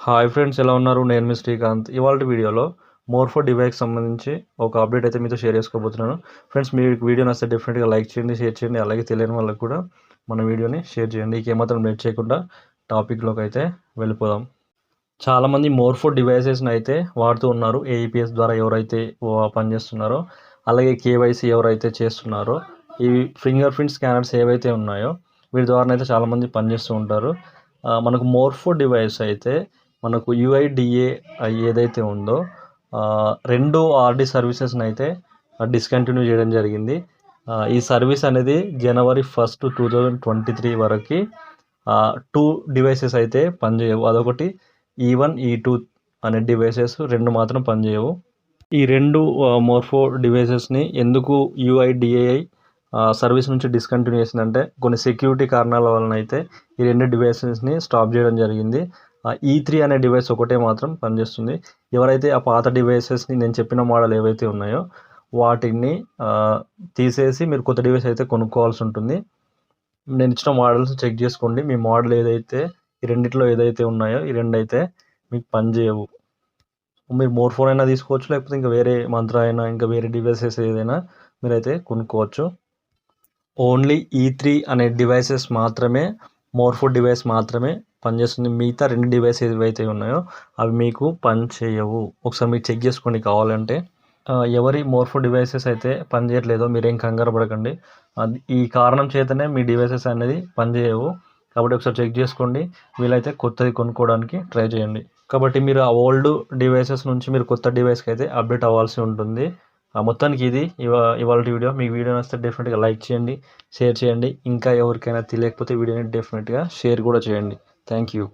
Hi friends, ఎలా ఉన్నారు? నేను మీ శ్రీకాంత్. ఇవాళ వీడియోలో మోర్ఫో డివైస్కి సంబంధించి ఒక అప్డేట్ అయితే మీతో షేర్ చేసుకోబోతున్నాను. ఫ్రెండ్స్, మీకు వీడియో నచ్చితే డెఫినెట్గా లైక్ చేయండి, షేర్ చేయండి. అలాగే తెలియని వాళ్ళకి కూడా మన వీడియోని షేర్ చేయండి. ఏమాత్రం లేట్ చేయకుండా టాపిక్లోకి అయితే వెళ్ళిపోదాం. చాలామంది మోర్ఫో డివైసెస్ని అయితే వాడుతూ ఉన్నారు. ఏఈపిఎస్ ద్వారా ఎవరైతే పనిచేస్తున్నారో, అలాగే కేవైసీ ఎవరైతే చేస్తున్నారో, ఈ ఫింగర్ ప్రింట్ స్కానర్స్ ఏవైతే ఉన్నాయో వీటి ద్వారా అయితే చాలామంది పనిచేస్తూ ఉంటారు. మనకు మోర్ఫో డివైస్ అయితే మనకు యుఐడిఏ ఏదైతే ఉందో 2 ఆర్డి సర్వీసెస్ని అయితే డిస్కంటిన్యూ చేయడం జరిగింది. ఈ సర్వీస్ అనేది జనవరి 1, 2023 వరకు 2 డివైసెస్ అయితే పనిచేయవు. అదొకటి E1, E2 అనే డివైసెస్ 2 మాత్రం పనిచేయవు. ఈ 2 మోర్ఫో డివైసెస్ని ఎందుకు యుఐడిఏఐ సర్వీస్ నుంచి డిస్కంటిన్యూ చేసిందంటే కొన్ని సెక్యూరిటీ కారణాల వలన అయితే ఈ 2 డివైసెస్ని స్టాప్ చేయడం జరిగింది. E3 అనే డివైస్ ఒకటే మాత్రం పనిచేస్తుంది. ఎవరైతే ఆ పాత డివైసెస్ని నేను చెప్పిన మోడల్ ఏవైతే ఉన్నాయో వాటిని తీసేసి మీరు కొత్త డివైస్ అయితే కొనుక్కోవాల్సి ఉంటుంది. నేను ఇచ్చిన మోడల్స్ చెక్ చేసుకోండి. మీ మోడల్ ఏదైతే ఈ రెండిట్లో ఏదైతే ఉన్నాయో ఈ 2 అయితే మీకు పనిచేయవు. మీరు మోర్ఫోన్ అయినా తీసుకోవచ్చు, లేకపోతే ఇంకా వేరే మంత్ర అయినా ఇంకా వేరే డివైసెస్ ఏదైనా మీరైతే కొనుక్కోవచ్చు. ఓన్లీ E3 అనే డివైసెస్ మాత్రమే, మోర్ఫో డివైస్ మాత్రమే పనిచేస్తుంది. మిగతా 2 డివైసెస్ ఏవైతే ఉన్నాయో అవి మీకు పనిచేయవు. ఒకసారి మీరు చెక్ చేసుకోండి కావాలంటే. ఎవరి మోర్ఫో డివైసెస్ అయితే పనిచేయట్లేదో మీరేం కంగారు పడకండి. ఈ కారణం చేతనే మీ డివైసెస్ అనేది పనిచేయవు. కాబట్టి ఒకసారి చెక్ చేసుకోండి. వీలైతే కొత్తది కొనుక్కోవడానికి ట్రై చేయండి. కాబట్టి మీరు ఆ ఓల్డ్ డివైసెస్ నుంచి మీరు కొత్త డివైస్కి అయితే అప్డేట్ అవ్వాల్సి ఉంటుంది. మొత్తానికి ఇది ఇవాళ వీడియో. మీకు వీడియో నచ్చితే డెఫినెట్గా లైక్ చేయండి, షేర్ చేయండి. ఇంకా ఎవరికైనా తెలియకపోతే వీడియోని డెఫినెట్గా షేర్ కూడా చేయండి. Thank you.